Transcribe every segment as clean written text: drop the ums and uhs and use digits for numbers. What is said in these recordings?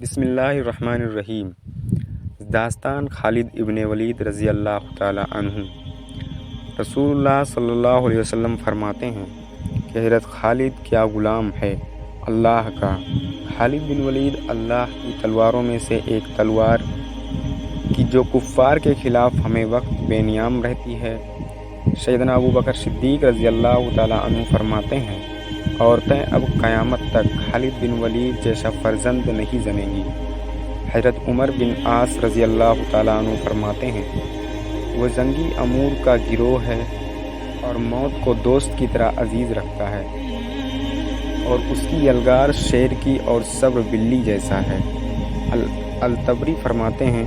بسم اللہ الرحمن الرحیم۔ داستان خالد ابن ولید رضی اللہ تعالی عنہ۔ رسول اللہ صلی اللہ علیہ وسلم فرماتے ہیں کہ حضرت خالد کیا غلام ہے اللہ کا۔ خالد بن ولید اللہ کی تلواروں میں سے ایک تلوار کی جو کفار کے خلاف ہمیں وقت بے نیام رہتی ہے۔ سیدنا ابو بکر صدیق رضی اللہ تعالی عنہ فرماتے ہیں عورتیں اب قیامت تک خالد بن ولید جیسا فرزند نہیں جنیں گی۔ حضرت عمر بن عاص رضی اللہ تعالیٰ عنہ فرماتے ہیں وہ زنگی امور کا گروہ ہے اور موت کو دوست کی طرح عزیز رکھتا ہے، اور اس کی یلغار شیر کی اور صبر بلی جیسا ہے۔ الطبری فرماتے ہیں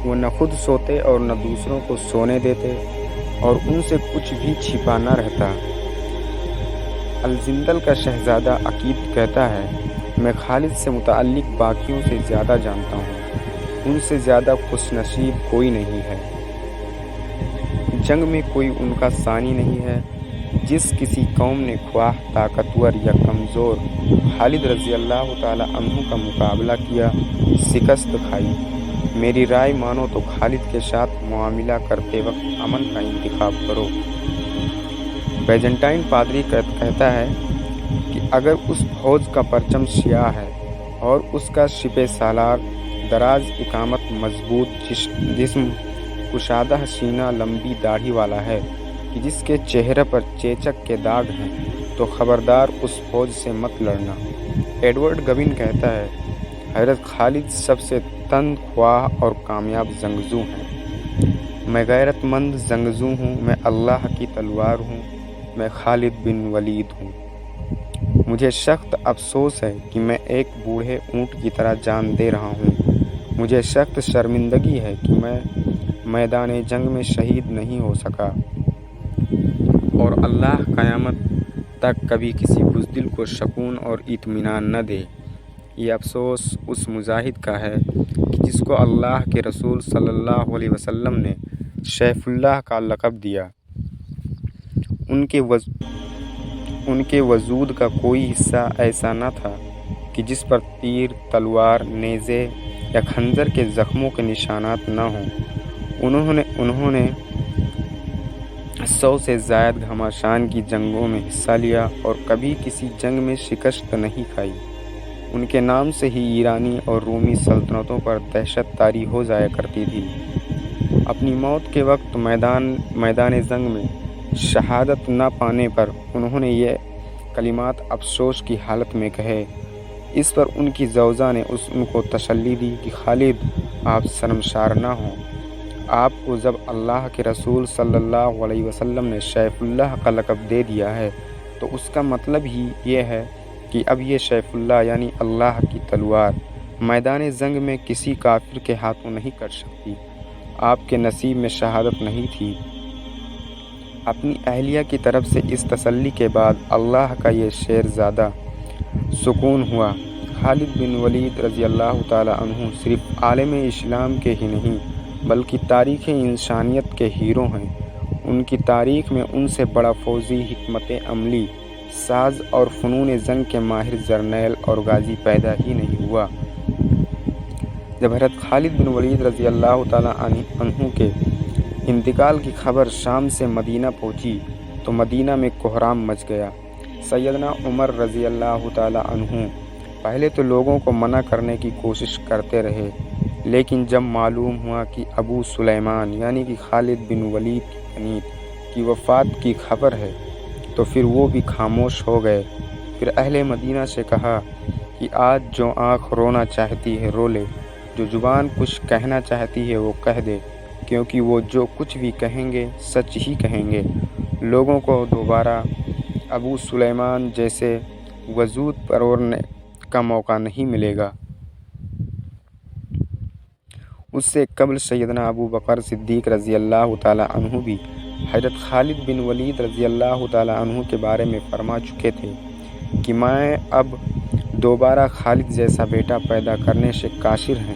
وہ نہ خود سوتے اور نہ دوسروں کو سونے دیتے، اور ان سے کچھ بھی چھپا نہ رہتا۔ الزندل کا شہزادہ عقید کہتا ہے میں خالد سے متعلق باقیوں سے زیادہ جانتا ہوں، ان سے زیادہ خوش نصیب کوئی نہیں ہے، جنگ میں کوئی ان کا ثانی نہیں ہے۔ جس کسی قوم نے خواہ طاقتور یا کمزور خالد رضی اللہ تعالی عنہ کا مقابلہ کیا، شکست کھائی۔ میری رائے مانو تو خالد کے ساتھ معاملہ کرتے وقت امن کا انتخاب کرو۔ بیزنٹائن پادری کہتا ہے کہ اگر اس فوج کا پرچم سیاہ ہے اور اس کا سپہ سالار دراز اقامت مضبوط جسم کشادہ سینہ لمبی داڑھی والا ہے کہ جس کے چہرے پر چیچک کے داغ ہیں، تو خبردار اس فوج سے مت لڑنا۔ ایڈورڈ گبن کہتا ہے حضرت خالد سب سے تند خواہ اور کامیاب جنگجو ہیں۔ میں غیرت مند جنگجو ہوں، میں اللہ کی تلوار ہوں، میں خالد بن ولید ہوں۔ مجھے سخت افسوس ہے کہ میں ایک بوڑھے اونٹ کی طرح جان دے رہا ہوں۔ مجھے سخت شرمندگی ہے کہ میں میدان جنگ میں شہید نہیں ہو سکا، اور اللہ قیامت تک کبھی کسی بزدل کو سکون اور اطمینان نہ دے۔ یہ افسوس اس مجاہد کا ہے کہ جس کو اللہ کے رسول صلی اللہ علیہ وسلم نے سیف اللہ کا لقب دیا۔ ان کے وجود کا کوئی حصہ ایسا نہ تھا کہ جس پر تیر، تلوار، نیزے یا خنجر کے زخموں کے نشانات نہ ہوں۔ انہوں نے 100 سے زائد گھمسان کی جنگوں میں حصہ لیا اور کبھی کسی جنگ میں شکست نہیں کھائی۔ ان کے نام سے ہی ایرانی اور رومی سلطنتوں پر دہشت طاری ہو جایا کرتی تھی۔ اپنی موت کے وقت میدان جنگ میں شہادت نہ پانے پر انہوں نے یہ کلمات افسوس کی حالت میں کہے۔ اس پر ان کی زوجہ نے ان کو تسلی دی کہ خالد آپ شرمسار نہ ہوں۔ آپ کو جب اللہ کے رسول صلی اللہ علیہ وسلم نے سیف اللہ کا لقب دے دیا ہے تو اس کا مطلب ہی یہ ہے کہ اب یہ سیف اللہ یعنی اللہ کی تلوار میدان جنگ میں کسی کافر کے ہاتھوں نہیں کٹ سکتی۔ آپ کے نصیب میں شہادت نہیں تھی۔ اپنی اہلیہ کی طرف سے اس تسلی کے بعد اللہ کا یہ شعر زیادہ سکون ہوا۔ خالد بن ولید رضی اللہ تعالی عنہ صرف عالم اسلام کے ہی نہیں بلکہ تاریخ انسانیت کے ہیرو ہیں۔ ان کی تاریخ میں ان سے بڑا فوجی، حکمت عملی ساز اور فنون جنگ کے ماہر جرنیل اور غازی پیدا ہی نہیں ہوا۔ جب حضرت خالد بن ولید رضی اللہ تعالی عنہ کے انتقال کی خبر شام سے مدینہ پہنچی تو مدینہ میں کوہرام مچ گیا۔ سیدنا عمر رضی اللہ تعالی عنہ پہلے تو لوگوں کو منع کرنے کی کوشش کرتے رہے، لیکن جب معلوم ہوا کہ ابو سلیمان یعنی کہ خالد بن ولید کی کنیت کی وفات کی خبر ہے تو پھر وہ بھی خاموش ہو گئے۔ پھر اہل مدینہ سے کہا کہ آج جو آنکھ رونا چاہتی ہے رو لے، جو زبان کچھ کہنا چاہتی ہے وہ کہہ دے، کیونکہ وہ جو کچھ بھی کہیں گے سچ ہی کہیں گے۔ لوگوں کو دوبارہ ابو سلیمان جیسے وجود پرورنے کا موقع نہیں ملے گا۔ اس سے قبل سیدنا ابو بکر صدیق رضی اللہ تعالی عنہ بھی حضرت خالد بن ولید رضی اللہ تعالی عنہ کے بارے میں فرما چکے تھے کہ میں اب دوبارہ خالد جیسا بیٹا پیدا کرنے سے قاصر ہیں۔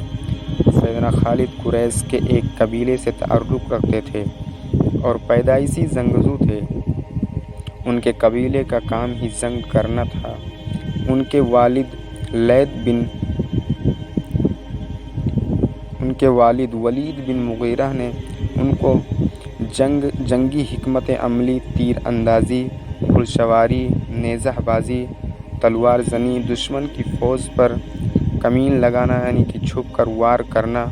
سیدنا خالد قریش کے ایک قبیلے سے تعلق رکھتے تھے اور پیدائشی جنگجو تھے۔ ان کے قبیلے کا کام ہی جنگ کرنا تھا۔ ان کے والد لید بن کے والد ولید بن مغیرہ نے ان کو جنگی حکمت عملی، تیر اندازی، گھڑ سواری، نیزہ بازی، تلوار زنی، دشمن کی فوج پر کمین لگانا یعنی کہ چھپ کر وار کرنا،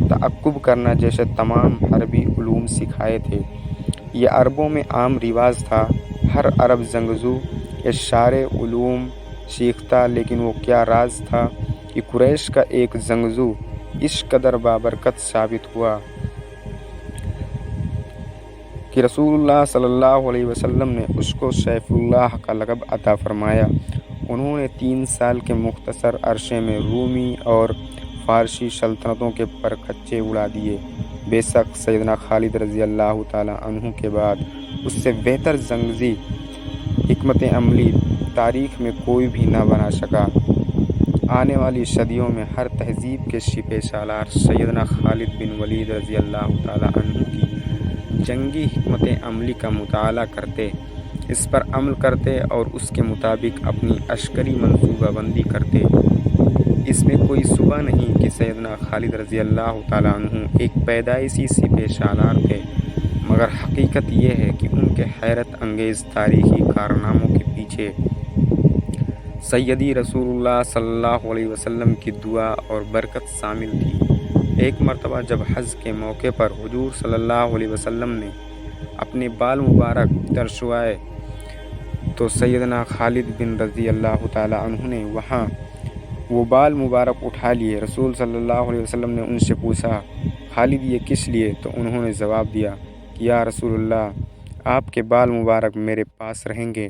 تعقب کرنا جیسے تمام حربی علوم سکھائے تھے۔ یہ عربوں میں عام رواج تھا۔ ہر عرب جنگجو یہ سارے علوم سیکھتا، لیکن وہ کیا راز تھا کہ قریش کا ایک جنگجو اس قدر بابرکت ثابت ہوا کہ رسول اللہ صلی اللہ علیہ وسلم نے اس کو سیف اللہ کا لقب عطا فرمایا۔ انہوں نے 3 سال کے مختصر عرصے میں رومی اور فارسی سلطنتوں کے پرخچے اڑا دیے۔ بے شک سیدنا خالد رضی اللہ تعالیٰ عنہ کے بعد اس سے بہتر جنگی حکمت عملی تاریخ میں کوئی بھی نہ بنا سکا۔ آنے والی صدیوں میں ہر تہذیب کے سپہ سالار سیدنا خالد بن ولید رضی اللہ تعالیٰ عنہ کی جنگی حکمت عملی کا مطالعہ کرتے، اس پر عمل کرتے اور اس کے مطابق اپنی عسکری منصوبہ بندی کرتے۔ اس میں کوئی شبہ نہیں کہ سیدنا خالد رضی اللہ تعالیٰ عنہ ایک پیدائشی سپہ سالار تھے، مگر حقیقت یہ ہے کہ ان کے حیرت انگیز تاریخی کارناموں کے پیچھے سیدی رسول اللہ صلی اللہ علیہ وسلم کی دعا اور برکت شامل تھی۔ ایک مرتبہ جب حج کے موقع پر حضور صلی اللہ علیہ وسلم نے اپنے بال مبارک ترشوائے تو سیدنا خالد بن رضی اللہ تعالیٰ عنہ نے وہاں وہ بال مبارک اٹھا لیے۔ رسول صلی اللہ علیہ وسلم نے ان سے پوچھا، خالد یہ کس لیے؟ تو انہوں نے جواب دیا کہ یا رسول اللہ، آپ کے بال مبارک میرے پاس رہیں گے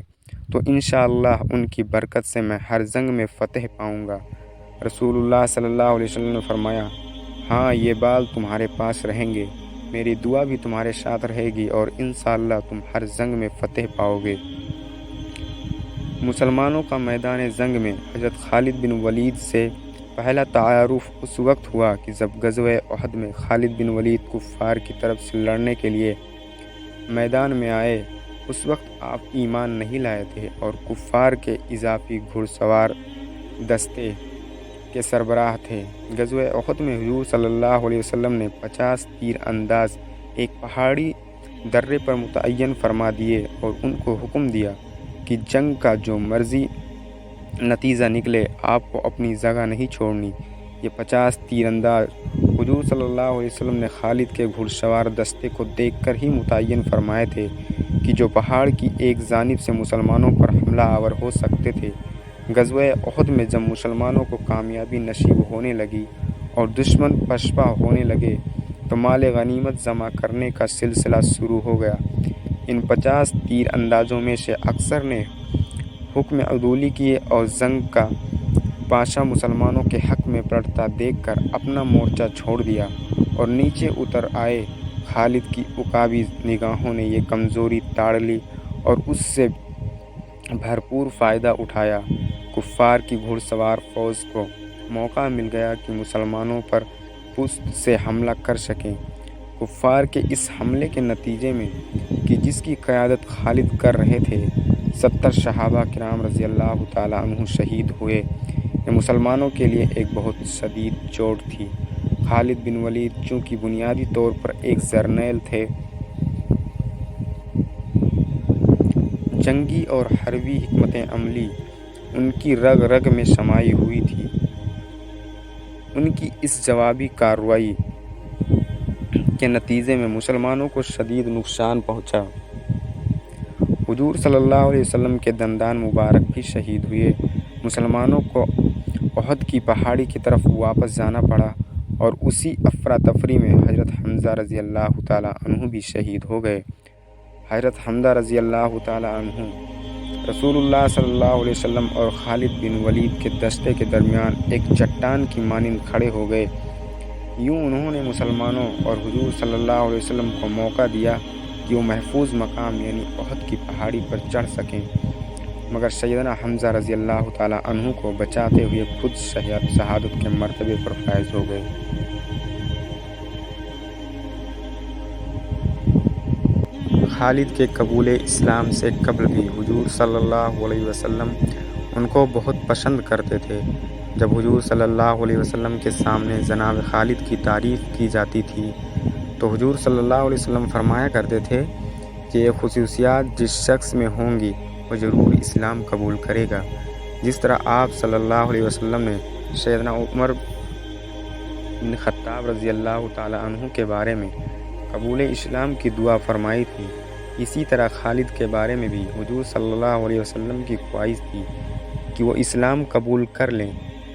تو انشاءاللہ ان کی برکت سے میں ہر جنگ میں فتح پاؤں گا۔ رسول اللہ صلی اللہ علیہ وسلم نے فرمایا، ہاں یہ بال تمہارے پاس رہیں گے، میری دعا بھی تمہارے ساتھ رہے گی اور انشاءاللہ تم ہر جنگ میں فتح پاؤ گے۔ مسلمانوں کا میدان جنگ میں حضرت خالد بن ولید سے پہلا تعارف اس وقت ہوا کہ جب غزوہ احد میں خالد بن ولید کفار کی طرف سے لڑنے کے لیے میدان میں آئے۔ اس وقت آپ ایمان نہیں لائے تھے اور کفار کے اضافی گھڑ سوار دستے کے سربراہ تھے۔ غزوہ احد میں حضور صلی اللہ علیہ وسلم نے 50 تیر انداز ایک پہاڑی درے پر متعین فرما دیے اور ان کو حکم دیا کہ جنگ کا جو مرضی نتیجہ نکلے آپ کو اپنی جگہ نہیں چھوڑنی۔ یہ 50 تیر انداز حضور صلی اللہ علیہ وسلم نے خالد کے گھڑ سوار دستے کو دیکھ کر ہی متعین فرمائے تھے کہ جو پہاڑ کی ایک جانب سے مسلمانوں پر حملہ آور ہو سکتے تھے۔ غزوہ احد میں جب مسلمانوں کو کامیابی نصیب ہونے لگی اور دشمن پسپا ہونے لگے تو مال غنیمت جمع کرنے کا سلسلہ شروع ہو گیا۔ ان 50 تیر اندازوں میں سے اکثر نے حکم عدولی کیے اور جنگ کا پاشا مسلمانوں کے حق میں پلٹتا دیکھ کر اپنا مورچہ چھوڑ دیا اور نیچے اتر آئے۔ خالد کی عقابی نگاہوں نے یہ کمزوری تاڑ لی اور اس سے بھرپور فائدہ اٹھایا۔ کفار کی گھڑ سوار فوج کو موقع مل گیا کہ مسلمانوں پر پشت سے حملہ کر سکیں۔ کفار کے اس حملے کے نتیجے میں کہ جس کی قیادت خالد کر رہے تھے 70 صحابہ کرام رضی اللہ تعالیٰ عنہ شہید ہوئے۔ یہ مسلمانوں کے لیے ایک بہت شدید چوٹ تھی۔ خالد بن ولید چونکہ بنیادی طور پر ایک جرنیل تھے، جنگی اور حربی حکمت عملی ان کی رگ رگ میں سمائی ہوئی تھی۔ ان کی اس جوابی کارروائی کے نتیجے میں مسلمانوں کو شدید نقصان پہنچا۔ حضور صلی اللہ علیہ وسلم کے دندان مبارک بھی شہید ہوئے۔ مسلمانوں کو احد کی پہاڑی کی طرف واپس جانا پڑا اور اسی افراتفری میں حضرت حمزہ رضی اللہ تعالیٰ عنہ بھی شہید ہو گئے۔ حضرت حمزہ رضی اللہ تعالیٰ عنہ رسول اللہ صلی اللہ علیہ وسلم اور خالد بن ولید کے دستے کے درمیان ایک چٹان کی مانند کھڑے ہو گئے۔ یوں انہوں نے مسلمانوں اور حضور صلی اللہ علیہ وسلم کو موقع دیا کہ وہ محفوظ مقام یعنی احد کی پہاڑی پر چڑھ سکیں، مگر سیدنا حمزہ رضی اللہ تعالیٰ عنہ کو بچاتے ہوئے خود شہادت کے مرتبے پر فائز ہو گئے۔ خالد کے قبول اسلام سے قبل بھی حضور صلی اللہ علیہ وسلم ان کو بہت پسند کرتے تھے۔ جب حضور صلی اللہ علیہ وسلم کے سامنے جناب خالد کی تعریف کی جاتی تھی تو حضور صلی اللہ علیہ وسلم فرمایا کرتے تھے کہ یہ خصوصیات جس شخص میں ہوں گی وہ ضرور اسلام قبول کرے گا۔ جس طرح آپ صلی اللہ علیہ وسلم نے سیدنا عمر بن خطاب رضی اللہ تعالیٰ عنہ کے بارے میں قبول اسلام کی دعا فرمائی تھی، اسی طرح خالد کے بارے میں بھی حضور صلی اللہ علیہ وسلم کی خواہش تھی کہ وہ اسلام قبول کر لیں،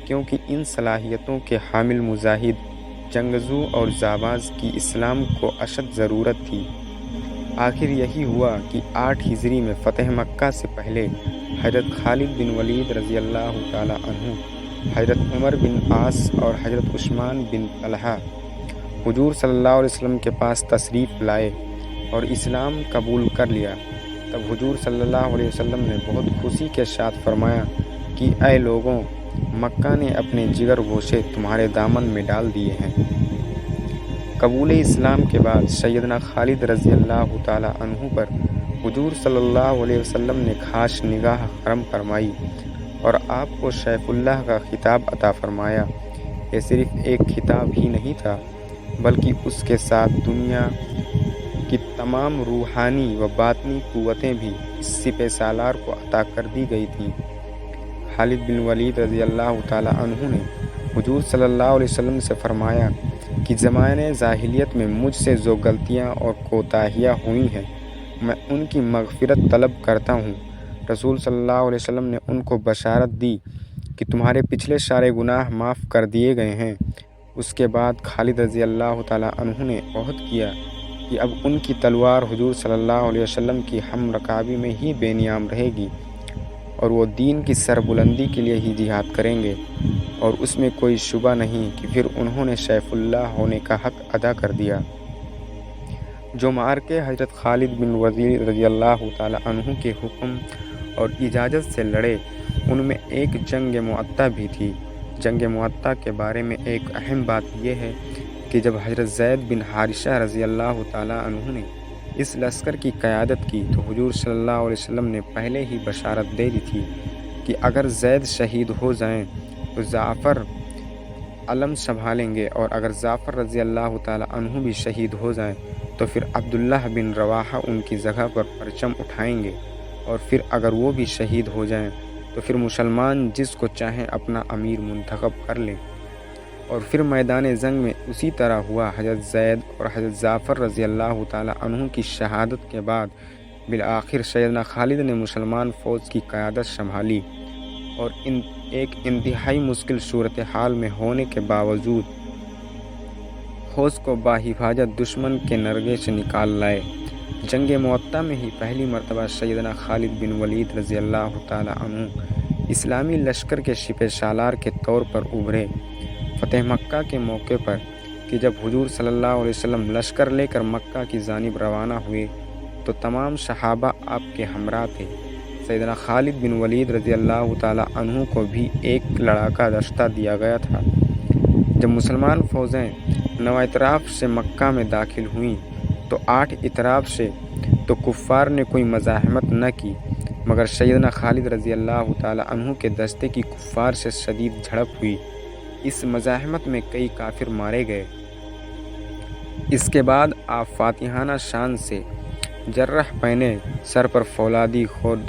کیونکہ ان صلاحیتوں کے حامل مجاہد، جنگجو اور جانباز کی اسلام کو اشد ضرورت تھی۔ آخر یہی ہوا کہ 8 ہجری میں فتح مکہ سے پہلے حضرت خالد بن ولید رضی اللہ تعالیٰ عنہ، حضرت عمر بن عاص اور حضرت عثمان بن طلحہ حضور صلی اللہ علیہ وسلم کے پاس تشریف لائے اور اسلام قبول کر لیا۔ تب حضور صلی اللہ علیہ وسلم نے بہت خوشی کے ساتھ فرمایا کہ اے لوگوں، مکہ نے اپنے جگر گوشے تمہارے دامن میں ڈال دیے ہیں۔ قبول اسلام کے بعد سیدنا خالد رضی اللہ تعالیٰ عنہ پر حضور صلی اللہ علیہ وسلم نے خاص نگاہ کرم فرمائی اور آپ کو سیف اللہ کا خطاب عطا فرمایا۔ یہ صرف ایک خطاب ہی نہیں تھا بلکہ اس کے ساتھ دنیا کی تمام روحانی و باطنی قوتیں بھی اس سپہ سالار کو عطا کر دی گئی تھیں۔ خالد بن ولید رضی اللہ تعالیٰ عنہ نے حضور صلی اللہ علیہ وسلم سے فرمایا کہ زمانے جاہلیت میں مجھ سے جو غلطیاں اور کوتاہیاں ہوئی ہیں میں ان کی مغفرت طلب کرتا ہوں۔ رسول صلی اللہ علیہ وسلم نے ان کو بشارت دی کہ تمہارے پچھلے سارے گناہ معاف کر دیے گئے ہیں۔ اس کے بعد خالد رضی اللہ تعالیٰ عنہ نے عہد کیا کہ اب ان کی تلوار حضور صلی اللہ علیہ وسلم کی ہم رکابی میں ہی بے نیام رہے گی اور وہ دین کی سربلندی کے لیے ہی جہاد کریں گے، اور اس میں کوئی شبہ نہیں کہ پھر انہوں نے سیف اللہ ہونے کا حق ادا کر دیا۔ جو معرکے حضرت خالد بن ولید رضی اللہ تعالیٰ عنہ کے حکم اور اجازت سے لڑے ان میں ایک جنگ معطا بھی تھی۔ جنگ معطا کے بارے میں ایک اہم بات یہ ہے کہ جب حضرت زید بن حارثہ رضی اللہ تعالیٰ عنہ نے اس لشکر کی قیادت کی تو حضور صلی اللہ علیہ وسلم نے پہلے ہی بشارت دے دی تھی کہ اگر زید شہید ہو جائیں تو جعفر علم سنبھالیں گے، اور اگر جعفر رضی اللہ تعالیٰ عنہ بھی شہید ہو جائیں تو پھر عبداللہ بن رواحہ ان کی جگہ پر پرچم اٹھائیں گے، اور پھر اگر وہ بھی شہید ہو جائیں تو پھر مسلمان جس کو چاہیں اپنا امیر منتخب کر لیں۔ اور پھر میدان جنگ میں اسی طرح ہوا۔ حضرت زید اور حضرت جعفر رضی اللہ تعالیٰ عنہ کی شہادت کے بعد بالآخر سیدنا خالد نے مسلمان فوج کی قیادت سنبھالی، اور ایک انتہائی مشکل صورتحال میں ہونے کے باوجود فوج کو باحفاظت دشمن کے نرغے سے نکال لائے۔ جنگ معطا میں ہی پہلی مرتبہ سیدنا خالد بن ولید رضی اللہ تعالیٰ عنہ اسلامی لشکر کے سپہ سالار کے طور پر ابھرے۔ فتح مکہ کے موقع پر کہ جب حضور صلی اللہ علیہ وسلم لشکر لے کر مکہ کی جانب روانہ ہوئے تو تمام صحابہ آپ کے ہمراہ تھے۔ سیدنا خالد بن ولید رضی اللہ تعالیٰ عنہ کو بھی ایک لڑاکا دستہ دیا گیا تھا۔ جب مسلمان فوجیں 9 اطراف سے مکہ میں داخل ہوئیں تو 8 اطراف سے تو کفار نے کوئی مزاحمت نہ کی، مگر سیدنا خالد رضی اللہ تعالیٰ عنہ کے دستے کی کفار سے شدید جھڑپ ہوئی۔ اس مزاحمت میں کئی کافر مارے گئے۔ اس کے بعد آپ فاتحانہ شان سے جرح پہنے، سر پر فولادی خود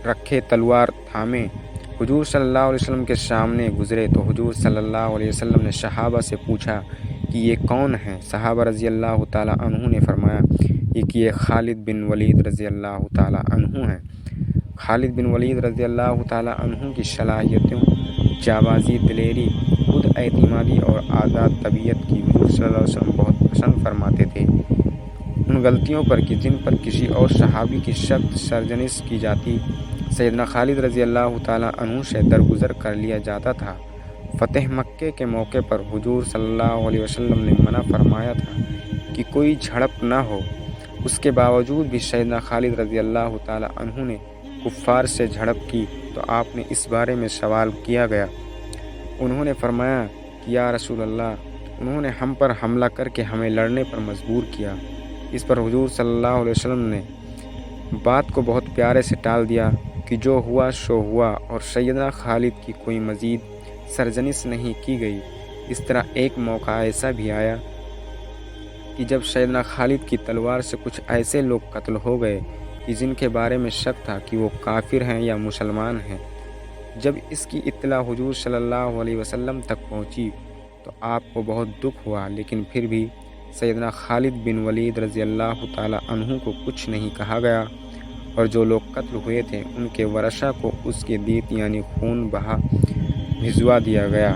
رکھے تلوار تھامے حضور صلی اللہ علیہ وسلم کے سامنے گزرے تو حضور صلی اللہ علیہ وسلم نے صحابہ سے پوچھا کہ یہ کون ہیں؟ صحابہ رضی اللہ تعالیٰ عنہ نے فرمایا کہ یہ خالد بن ولید رضی اللہ تعالیٰ عنہ ہیں۔ خالد بن ولید رضی اللہ تعالیٰ عنہ کی صلاحیتوں، جانبازی، دلیری، خود اعتمادی اور آزاد طبیعت کی حضور صلی اللہ علیہ وسلم بہت پسند فرماتے تھے۔ ان غلطیوں پر کہ جن پر کسی اور صحابی کی سخت سرزنش کی جاتی سیدنا خالد رضی اللہ تعالیٰ عنہ سے درگزر کر لیا جاتا تھا۔ فتح مکہ کے موقع پر حضور صلی اللہ علیہ وسلم نے منع فرمایا تھا کہ کوئی جھڑپ نہ ہو، اس کے باوجود بھی سیدنا خالد رضی اللہ تعالیٰ عنہ نے کفار سے جھڑپ کی تو آپ نے اس بارے میں سوال کیا گیا۔ انہوں نے فرمایا کہ یا رسول اللہ، انہوں نے ہم پر حملہ کر کے ہمیں لڑنے پر مجبور کیا۔ اس پر حضور صلی اللہ علیہ وسلم نے بات کو بہت پیارے سے ٹال دیا کہ جو ہوا سو ہوا، اور سیدنا خالد کی کوئی مزید سرزنش نہیں کی گئی۔ اس طرح ایک موقع ایسا بھی آیا کہ جب سیدنا خالد کی تلوار سے کچھ ایسے لوگ قتل ہو گئے کہ جن کے بارے میں شک تھا کہ وہ کافر ہیں یا مسلمان ہیں۔ جب اس کی اطلاع حضور صلی اللہ علیہ وسلم تک پہنچی تو آپ کو بہت دکھ ہوا، لیکن پھر بھی سیدنا خالد بن ولید رضی اللہ تعالی عنہ کو کچھ نہیں کہا گیا، اور جو لوگ قتل ہوئے تھے ان کے ورثاء کو اس کے دیت یعنی خون بہا بھجوا دیا گیا۔